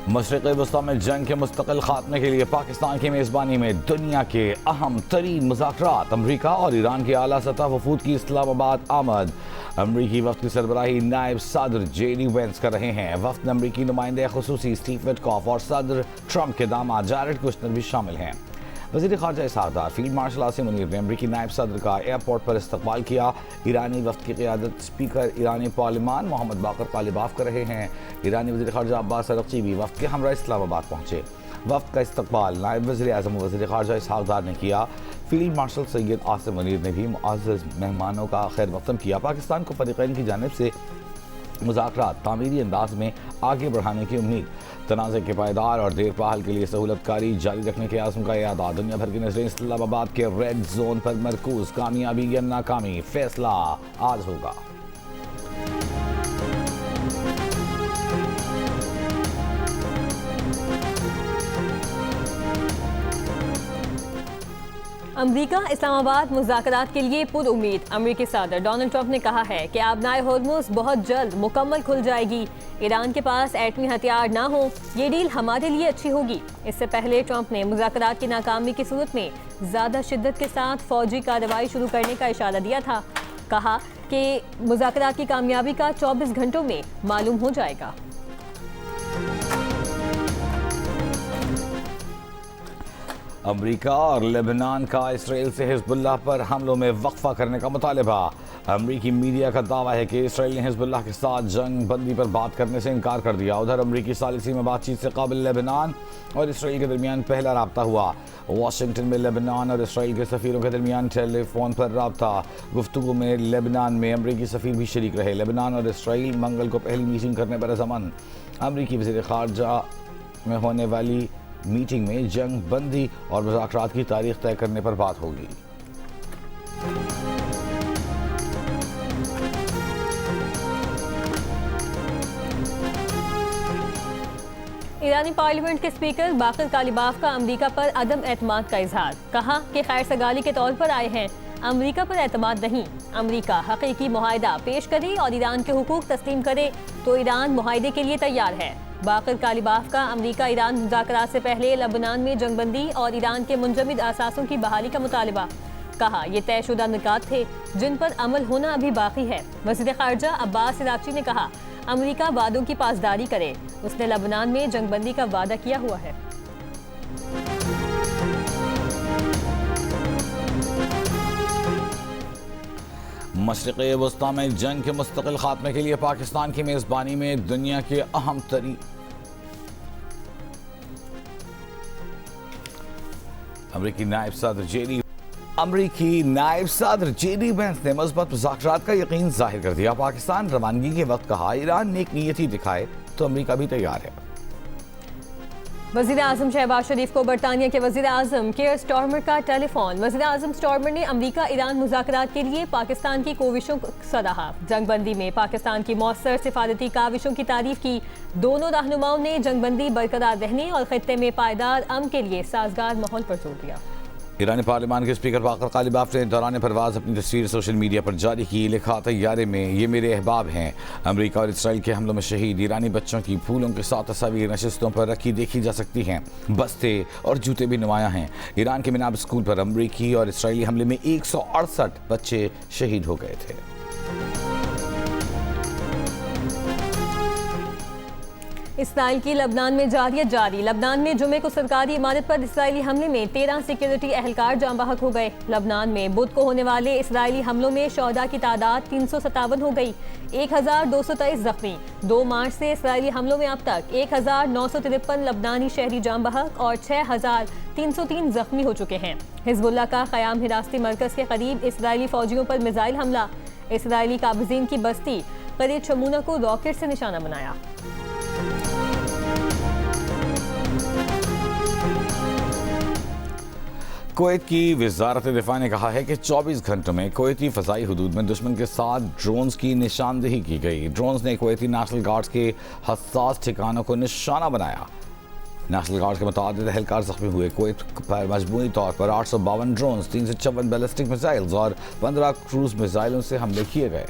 मशरिक़ वस्ता में जंग के मुस्तकिल खात्मे के लिए पाकिस्तान की मेज़बानी में दुनिया के अहम तरीन मुज़ाकरात। अमरीका और ईरान के आला सतह वफूद की इस्लामाबाद आमद। अमरीकी वफ़द की सरबराही नायब सदर JD वेंस कर रहे हैं। वफ़द में अमरीकी नुमाइंदे खुसूसी स्टीव विटकॉफ और सदर ट्रंप के दामाद जैरेड कुशनर भी शामिल हैं। वज़ीर ख़ारजा इसहाक़दार फील्ड मार्शल आसिम मुनीर ने अमरीकी नायब सदर का एयरपोर्ट पर इस्तकबाल किया। ईरानी वफ़द की क़ियादत स्पीकर ईरानी पार्लिमान मोहम्मद बाकर कालिबाफ कर रहे हैं। ईरानी वज़ीर ख़ारजा अब्बास अरग़ची भी वफ़द के हमरा इस्लामाबाद पहुँचे। वफ़द का इस्तकबाल नायब वज़ीर आज़म वज़ीर ख़ारजा इसहाक़दार ने किया। फील्ड मार्शल सैयद आसिम मुनीर ने भी मुअज़्ज़ज़ मेहमानों का खैर मक़दम किया। पाकिस्तान को फ़रीक़ैन की जानिब से मुज़ाकरात तामीरी अंदाज में आगे बढ़ाने की उम्मीद। तनाज़े के पायदार और देर पहल के लिए सहूलतकारी जारी रखने के आज़म का इरादा। दुनिया भर की नज़रें इस्लामाबाद के रेड जोन पर मरकूज़। कामयाबी या नाकामी फैसला आज होगा। अमरीका इस्लामाबाद मुज़ाकरात के लिए पुरउम्मीद। अमरीकी सदर डोनाल्ड ट्रंप ने कहा है कि आबनाए होर्मुज़ बहुत जल्द मुकम्मल खुल जाएगी। ईरान के पास एटमी हथियार ना हो, ये डील हमारे लिए अच्छी होगी। इससे पहले ट्रंप ने मुज़ाकरात की नाकामी की सूरत में ज़्यादा शिद्दत के साथ फौजी कार्रवाई शुरू करने का इशारा दिया था। कहा कि मुज़ाकरात की कामयाबी का 24 घंटों में मालूम हो जाएगा। अमरीका और लेबनान का इसराइल से हिजबुल्लाह पर हमलों में वक्फा करने का मुतालबा। अमरीकी मीडिया का दावा है कि इसराइल ने हिजबुल्लाह के साथ जंग बंदी पर बात करने से इनकार कर दिया। उधर अमरीकी सालिसी में बातचीत से काबिल लेबनान और इसराइल के दरमियान पहला रब्ता हुआ। वाशिंगटन में लेबनान और इसराइल के सफ़ीरों के दरमियान टेलीफोन पर रब्ता। गुफ्तगू में लेबनान में अमरीकी सफ़ीर भी शरीक रहे। लेबनान और इसराइल मंगल को पहली मीटिंग करने पर रज़ामंद। अमरीकी वज़ीर ख़ारजा में होने वाली मीटिंग में जंग बंदी और मुज़ाकरात की तारीख तय करने पर बात होगी। ईरानी पार्लियामेंट के स्पीकर बाकर कालिबाफ का अमरीका पर अदम एतमाद का इजहार। कहा कि खैर सगाली के तौर पर आए हैं, अमरीका पर एतमाद नहीं। अमरीका हकीकी मुआहिदा पेश करे और ईरान के हुकूक तस्लीम करे तो ईरान मुआहिदे के लिए तैयार है। बाकर कालिबाफ का अमरीका ईरान मुज़ाकरात से पहले लेबनान में जंगबंदी और ईरान के मुंजमद असासों की बहाली का मुतालबा। कहा यह तयशुदा निकात थे जिन पर अमल होना अभी बाकी है। वज़ीर ख़ारजा अब्बास अरग़ची ने कहा अमरीका वादों की पासदारी करे। उसने लेबनान में जंगबंदी का वादा किया हुआ है। मशरिक़ वस्ता में जंग के मुस्तकिल खात्मे के लिए पाकिस्तान की मेज़बानी में दुनिया के अहम तरीन अमरीकी नायब सदर JD वेंस ने मज़बूत मुज़ाकरात का यकीन जाहिर कर दिया। पाकिस्तान रवानगी के वक्त कहा ईरान नेक नीयती दिखाए तो अमरीका भी तैयार है। वज़ीर आज़म शहबाज शरीफ को बरतानिया के वज़ीर आज़म केयर स्टार्मर का टेलीफोन। वज़ीर आज़म स्टार्मर ने अमरीका ईरान मुज़ाकरात के लिए पाकिस्तान की कोशिशों को सराहा। जंगबंदी में पाकिस्तान की मौसर सिफारती काविशों की तारीफ की। दोनों रहनुमाओं ने जंगबंदी बरकरार रहने और खित्ते में पायदार अमन के लिए साजगार माहौल पर जोर दिया। ईरानी पार्लियामान के स्पीकर बाकर कालिबाफ ने दौरान परवाज़ अपनी तस्वीर सोशल मीडिया पर जारी की। लिखा तैयारे में ये मेरे अहबाब हैं। अमरीका और इसराइल के हमलों में शहीद ईरानी बच्चों की फूलों के साथ तस्वीर नशिस्तों पर रखी देखी जा सकती हैं। बस्ते और जूते भी नुमायां हैं। ईरान के मिनाब स्कूल पर अमरीकी और इसराइली हमले में 168 बच्चे शहीद हो गए थे। इसराइल की लबनान में जारियत जारी। लबनान में जुमे को सरकारी इमारत पर इसराइली हमले में 13 सिक्योरिटी एहलकार जाँ बहक हो गए। लबनान में बुध को होने वाले इसराइली हमलों में शहदा की तादाद 357 हो गई। 1223 जख्मी। 2 मार्च से इसराइली हमलों में अब तक 1953 लबनानी शहरी जाँ बहक और 6303 जख्मी हो चुके हैं। हिजबुल्लाह का क़याम हिरासती मरकज़ के करीब इसराइली फौजियों पर मिसाइल हमला। इसराइली काबिज़ीन की बस्ती करीब शमूना को रॉकेट से निशाना बनाया। कुवैत की वज़ारत दिफा ने कहा है कि 24 घंटों में कुवैती फ़ज़ाई हुदूद में दुश्मन के साथ ड्रोन्स की निशानदेही की गई। ड्रोन्स ने कुवैती नेशनल गार्ड्स के हसास ठिकानों को निशाना बनाया। नेशनल गार्ड के मुताबिक एहलकार जख्मी हुए। कुवैत पर मजमूई तौर पर 852 ड्रोन्स, 354 बैलिस्टिक मिसाइल्स और 15 क्रूज मिसाइलों से हमले किए गए।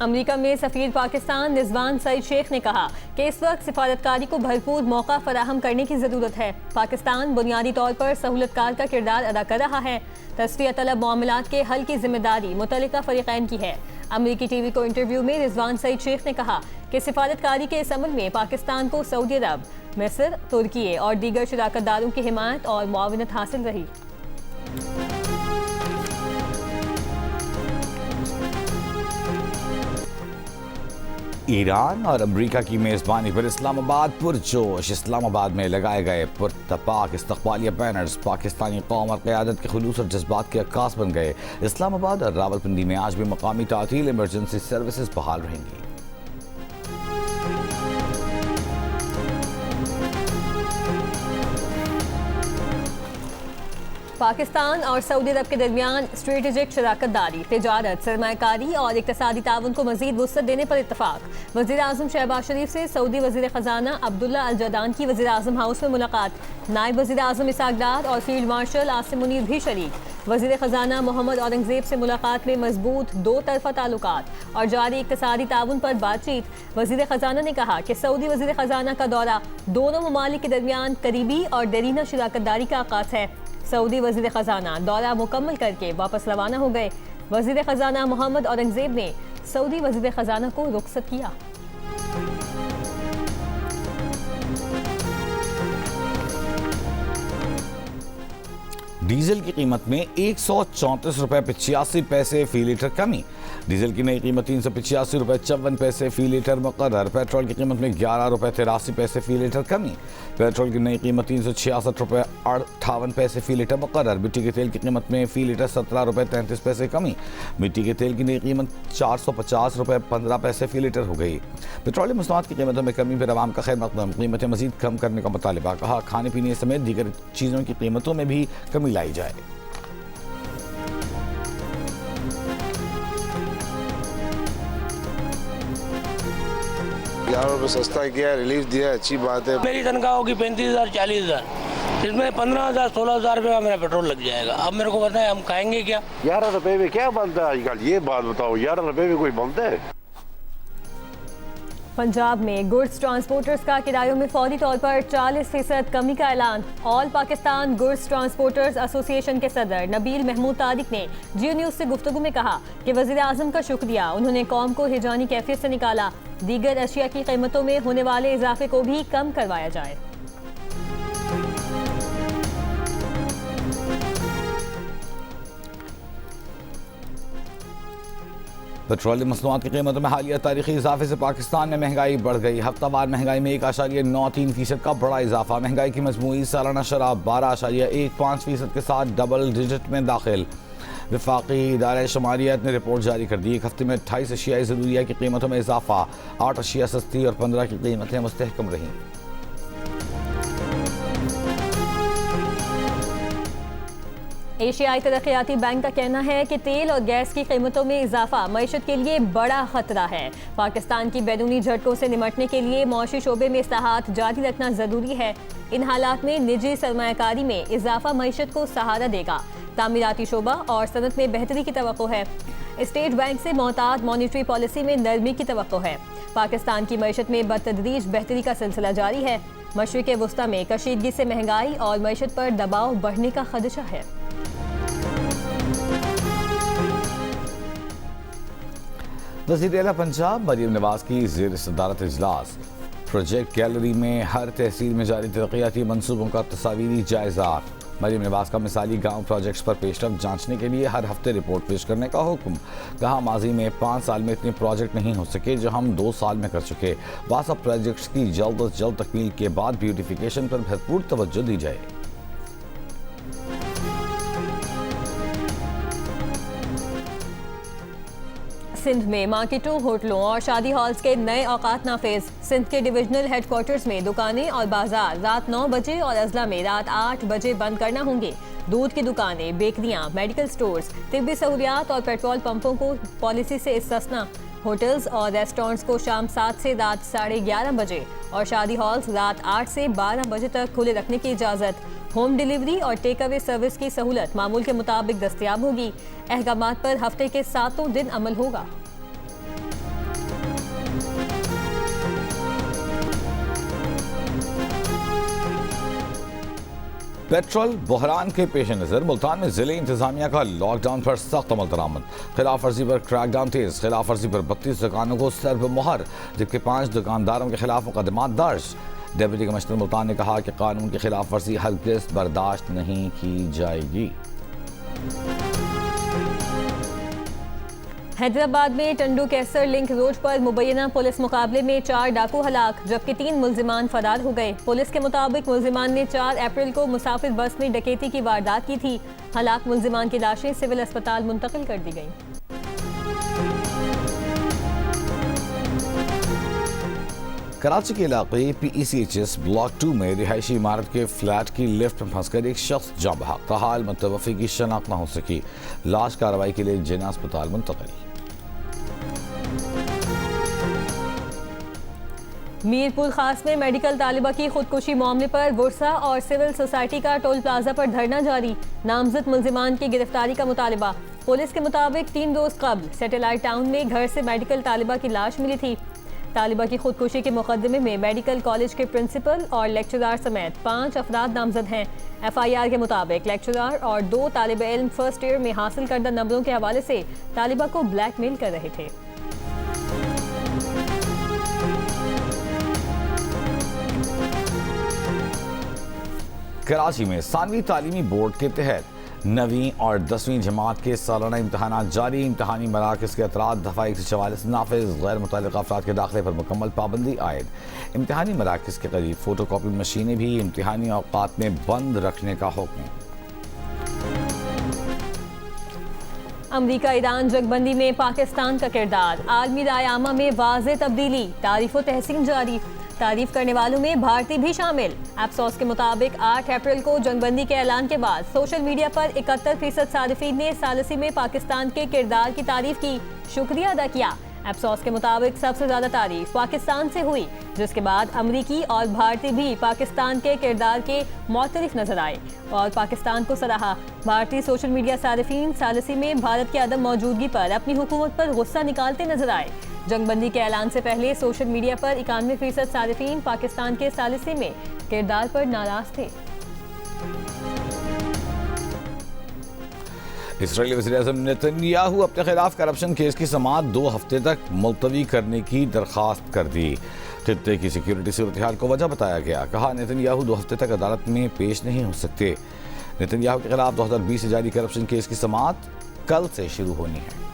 अमेरिका में सफीर पाकिस्तान रिजवान सईद शेख ने कहा कि इस वक्त सिफारतकारी को भरपूर मौका फराहम करने की जरूरत है। पाकिस्तान बुनियादी तौर पर सहूलतकार का किरदार अदा कर रहा है। तस्फिया तलब मामलात के हल की जिम्मेदारी मुतल्लिका फरीकैन की है। अमेरिकी टीवी को इंटरव्यू में रिजवान सईद शेख ने कहा कि सिफारतकारी के इस अमल में पाकिस्तान को सऊदी अरब, मिस्र, तुर्की और दीगर शराकतदारों की हिमायत और मुआवनत हासिल रही। ईरान और अमेरिका की मेज़बानी पर इस्लामाबाद पुरजोश। इस्लामाबाद में लगाए गए पुरतपाक इस्तक़बालिया बैनर्स पाकिस्तानी कौम और क़यादत के खुलूस और जज्बात के अक्कास बन गए। इस्लामाबाद और रावलपिंडी में आज भी मकामी तातील इमरजेंसी सर्विसेज बहाल रहेंगी। पाकिस्तान और सऊदी अरब के दरमियान स्ट्रेटेजिक शराकतदारी, तिजारत, सरमायाकारी और इक़्तिसादी ताउन को मज़ीद वुसअत देने पर इत्तफाक। वज़ीर आज़म शहबाज शरीफ से सऊदी वज़ीर ख़ज़ाना अब्दुल्ला अल जदान की वज़ीर आज़म हाउस में मुलाकात। नायब वज़ीर आज़म इसाक डार और फील्ड मार्शल आसिम मुनीर भी शरीक। वज़ीर ख़ज़ाना मोहम्मद औरंगज़ेब से मुलाकात में मजबूत दो तरफ़ा ताल्लुकात और जारी इक़्तिसादी ताउन पर बातचीत। वज़ीर ख़ज़ाना ने कहा कि सऊदी वज़ीर ख़ज़ाना का दौरा दोनों ममालिक के दरमियान करीबी और देरीना शराकतदारी का आगाज़ है। सऊदी वज़ीर ख़ज़ाना दौरा मुकम्मल करके वापस रवाना हो गए। वज़ीर ख़ज़ाना मोहम्मद औरंगज़ेब ने सऊदी वज़ीर ख़ज़ाना को रुख़सत किया। डीजल की कीमत में 134 रुपये 85 पैसे फी लीटर कमी। डीजल की नई कीमत 385 रुपये 54 पैसे फी लीटर मुकर्रर। पेट्रोल की कीमत में 11 रुपये 83 पैसे फी लीटर कमी। पेट्रोल की नई कीमत 366 रुपये 58 पैसे फी लीटर मुकर्रर। मिट्टी के तेल की कीमत में फी लीटर 17 रुपये 33 पैसे कमी। मिट्टी के तेल की नई कीमत 450 रुपये 15 पैसे फी लीटर हो गई। पेट्रोलियम मसनूआत की कीमतों में कमी पर आवाम का खैर मकदम। कीमतें मजीद कम करने का मुतालिबा। कहा खाने पीने समेत दीगर चीज़ों की कीमतों में भी कमी लाई जाए। 11 रुपये सस्ता किया, रिलीफ दिया, अच्छी बात है। मेरी तनख्वाह होगी 35,000 40,000, इसमें 15,000 16,000 रुपये का मेरा पेट्रोल लग जाएगा। अब मेरे को बताएं हम खाएंगे क्या? 11 रुपए में क्या बनता है आजकल? ये बात बताओ, 11 रुपए में कोई बनता है? पंजाब में गुड्स ट्रांसपोर्टर्स का किरायों में फौरी तौर पर 40% कमी का ऐलान। All Pakistan goods transporters association के सदर नबील महमूद तारिक ने जियो न्यूज़ से गुफ्तगू में कहा कि वज़ीर आज़म का शुक्रिया, उन्होंने कौम को हिजानी कैफियत से निकाला। दीगर अशिया की कीमतों में होने वाले इजाफे को भी कम करवाया जाए। पेट्रोलियम मसनूआत की कीमतों में हालिया तारीखी इजाफे से पाकिस्तान में महंगाई बढ़ गई। हफ्तावार महंगाई में 1.93% का बड़ा इजाफा। महंगाई की मजमूई सालाना शराब 12.15% के साथ डबल डिजिट में दाखिल। वफाकी इदारा शुमारियत ने रिपोर्ट जारी कर दी। एक हफ्ते में 28 अशियाई ज़रूरिया की कीमतों में इजाफा। 8 अशिया सस्ती और 15 की कीमतें मुस्तहकम रहीं। एशियाई तरक्याती बैंक का कहना है कि तेल और गैस की कीमतों में इजाफा मईशत के लिए बड़ा खतरा है। पाकिस्तान की बैरूनी झटकों से निमटने के लिए मौशी शोबे में इस्लाहात जारी रखना जरूरी है। इन हालात में निजी सरमायाकारी में इजाफा मईशत को सहारा देगा। तामीराती शोबा और सनत में बेहतरी की तवक्को है। स्टेट बैंक से मोहतात मॉनिटरी पॉलिसी में नरमी की तवक्को है। पाकिस्तान की मईशत में बतदरीज बेहतरी का सिलसिला जारी है। मशरिक़ वस्ता में कशीदगी से महंगाई और मईशत पर दबाव बढ़ने का खदशा है। वज़ीर आला पंजाब मरीम नवाज की ज़ेर सदारत इजलास। प्रोजेक्ट गैलरी में हर तहसील में जारी तरक्याती मनसूबों का तस्वीरी जायजा। मरीम नवाज का मिसाली गांव प्रोजेक्ट्स पर पेशरफ्त जांचने के लिए हर हफ्ते रिपोर्ट पेश करने का हुक्म। कहा माजी में 5 साल में इतने प्रोजेक्ट नहीं हो सके जो हम 2 साल में कर चुके। वासा प्रोजेक्ट्स की जल्द अज जल्द तकमील के बाद ब्यूटिफिकेशन पर भरपूर तवज्जो दी जाए। सिंध में मार्केटों, होटलों और शादी हॉल्स के नए औकात नाफिज। सिंध के डिविजनल हेडक्वार्टर्स में दुकानें और बाजार रात 9 बजे और अजला में रात 8 बजे बंद करना होंगे। दूध की दुकानें, बेकरियां, मेडिकल स्टोर्स, तिब्बी सहूलियात और पेट्रोल पंपों को पॉलिसी से इस्तिस्ना। होटल्स और रेस्टोरेंट्स को शाम 7 से रात 11:30 बजे और शादी हॉल्स रात 8 से 12 बजे तक खुले रखने की इजाज़त। होम डिलीवरी और टेक अवे सर्विस की सहूलत मामूल के मुताबिक दस्तयाब होगी। अहकामात पर हफ्ते के 7 दिन अमल होगा। पेट्रोल बहरान के पेश नज़र मुल्तान में जिले इंतजामिया का लॉकडाउन पर सख्त अमल दरामद। खिलाफ वर्जी पर क्रैकडाउन तेज। खिलाफ वर्जी पर 32 दुकानों को सर पर मुहर, जबकि 5 दुकानदारों के खिलाफ मुकदमात दर्ज। डिप्टी कमिश्नर मुल्तान ने कहा कि कानून की खिलाफ वर्जी हरगिज़ बर्दाश्त नहीं की जाएगी। हैदराबाद में टंडू कैसर लिंक रोड पर मुबैना पुलिस मुकाबले में 4 डाकू हलाक, जबकि 3 मुल्जिमान फरार हो गए। पुलिस के मुताबिक मुल्जिमान ने 4 अप्रैल को मुसाफिर बस में डकैती की वारदात की थी। हलाक मुल्जिमान की लाशें सिविल अस्पताल मुंतकिल कर दी गईं। कराची के इलाके PECHS ब्लॉक 2 में रिहायशी इमारत के फ्लैट की लिफ्ट में फंसकर एक शख्स जाँ बहक। ताहाल मुतवफ़ी की शनाख्त न हो सकी। लाश कार्रवाई के लिए जिना अस्पताल मुंतकिल। मीरपुर खास में मेडिकल तालिबा की खुदकुशी मामले पर बुरसा और सिविल सोसाइटी का टोल प्लाजा पर धरना जारी। नामजद मुल्जिमान की गिरफ्तारी का मुतालिबा। पुलिस के मुताबिक 3 रोज कबल सैटेलाइट टाउन में घर से मेडिकल तालिबा की लाश मिली थी। तालिबा की खुदकुशी के मुकदमे में मेडिकल कॉलेज के प्रिंसिपल और लेक्चरार समेत 5 अफराद नामजद हैं। FIR के मुताबिक लेक्चरार और 2 तालिब इल्म फर्स्ट ईयर में हासिल करदा नंबरों के हवाले से तालिबा को ब्लैकमेल कर रहे थे। कराची में सानवी तालीमी बोर्ड के तहत 9वीं और 10वीं जमात के सालाना इम्तहानात जारी। इम्तहानी मराकज़ के अतरात दफ़ा 144 नाफिज। गैर मुतल्लिक़ अफराद के दाखिले पर मुकम्मल पाबंदी आयद। इम्तहानी मराकज़ के करीब फ़ोटोकॉपी मशीनें भी इम्तहानी औक़ात में बंद रखने का हुक्म। अमरीका ईरान जगबंदी में पाकिस्तान का किरदार। आलमी रायआमा में वाज़ेह तब्दीली। तारीफ़ व तहसीन जारी। तारीफ करने वालों में भारतीय भी शामिल। एप्सॉस के मुताबिक 8 अप्रैल को जंगबंदी के ऐलान के बाद सोशल मीडिया पर 71% सारिफीन ने सालिसी में पाकिस्तान के किरदार की तारीफ की, शुक्रिया अदा किया। एप्सॉस के मुताबिक सबसे ज्यादा तारीफ पाकिस्तान से हुई, जिसके बाद अमरीकी और भारतीय भी पाकिस्तान के किरदार के मुतरिफ नजर आए और पाकिस्तान को सराहा। भारतीय सोशल मीडिया सारिफीन सालिसी में भारत की अदम मौजूदगी पर अपनी हुकूमत पर गुस्सा निकालते नजर आए। जंगबंदी के ऐलान से पहले सोशल मीडिया पर 91% सारिफीन पाकिस्तान के सालिसी में किरदार पर नाराज थे। इसराइली वज़ीर-ए-आज़म नेतन्याहू अपने खिलाफ करप्शन केस की समाअत 2 हफ्ते तक मुलतवी करने की दरख्वास्त कर दी। खित्ते की सिक्योरिटी सूरत हाल को वजह बताया गया। कहा नेतन्याहू 2 हफ्ते तक अदालत में पेश नहीं हो सकते। नेतन्याहू के खिलाफ 2020 से जारी करप्शन केस की समाअत कल से शुरू होनी है।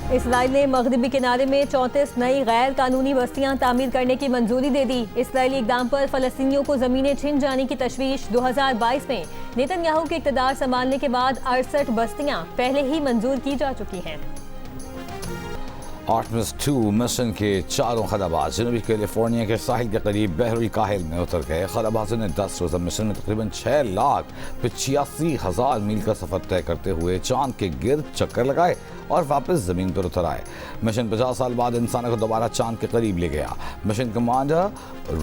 इसराइल ने मगरिबी किनारे में 34 नई गैर कानूनी बस्तियां तामीर करने की मंजूरी दे दी। इसराइली इकदाम पर फलस्तीनियों को जमीनें छिन जाने की तशवीश। 2022 में नेतन्याहू के इक़्तिदार संभालने के बाद 68 बस्तियां पहले ही मंजूर की जा चुकी हैं। आर्टमिस 2 मिशन के 4 खलाबाज जनूबी कैलिफोर्निया के साहिल के करीब बहरुल काहिल में उतर गए। खलाबाजों ने 10 रोज़ा मिशन में तकरीबन 6,85,000 मील का सफर तय करते हुए चांद के गिर्द चक्कर लगाए और वापस जमीन पर उतर आए। मिशन 50 साल बाद इंसानों को दोबारा चांद के करीब ले गया। मिशन कमांडर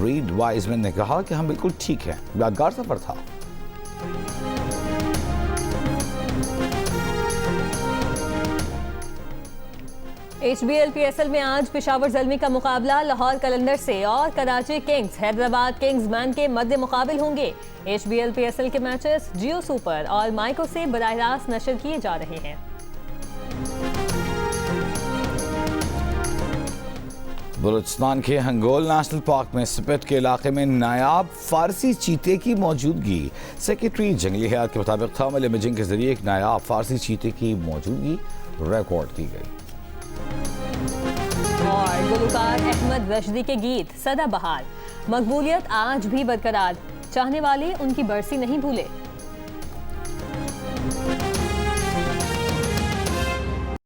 रीड वाइजमैन ने कहा कि हम बिल्कुल ठीक हैं, यादगार सफर था। HBL PSL में आज पेशावर ज़ल्मी का मुकाबला लाहौर कलंदर से और Karachi Kings Hyderabad Kings man के मध्य मुकाबिल होंगे। HBL PSL के मैचेस जियो सुपर और माइको से बराह रास्त नशर किए जा रहे हैं। बलूचिस्तान के हंगोल नेशनल पार्क में स्पिट के इलाके में नायाब फारसी चीते की मौजूदगी। सेक्रेटरी जंगली हयात के मुताबिक थर्मल इमेजिंग के जरिए एक नायाब फारसी चीते की मौजूदगी रिकॉर्ड की गई। और गुलकार अहमद रश्दी के गीत सदाबहार, मकबूलियत आज भी बरकरार, चाहने वाले उनकी बरसी नहीं भूले।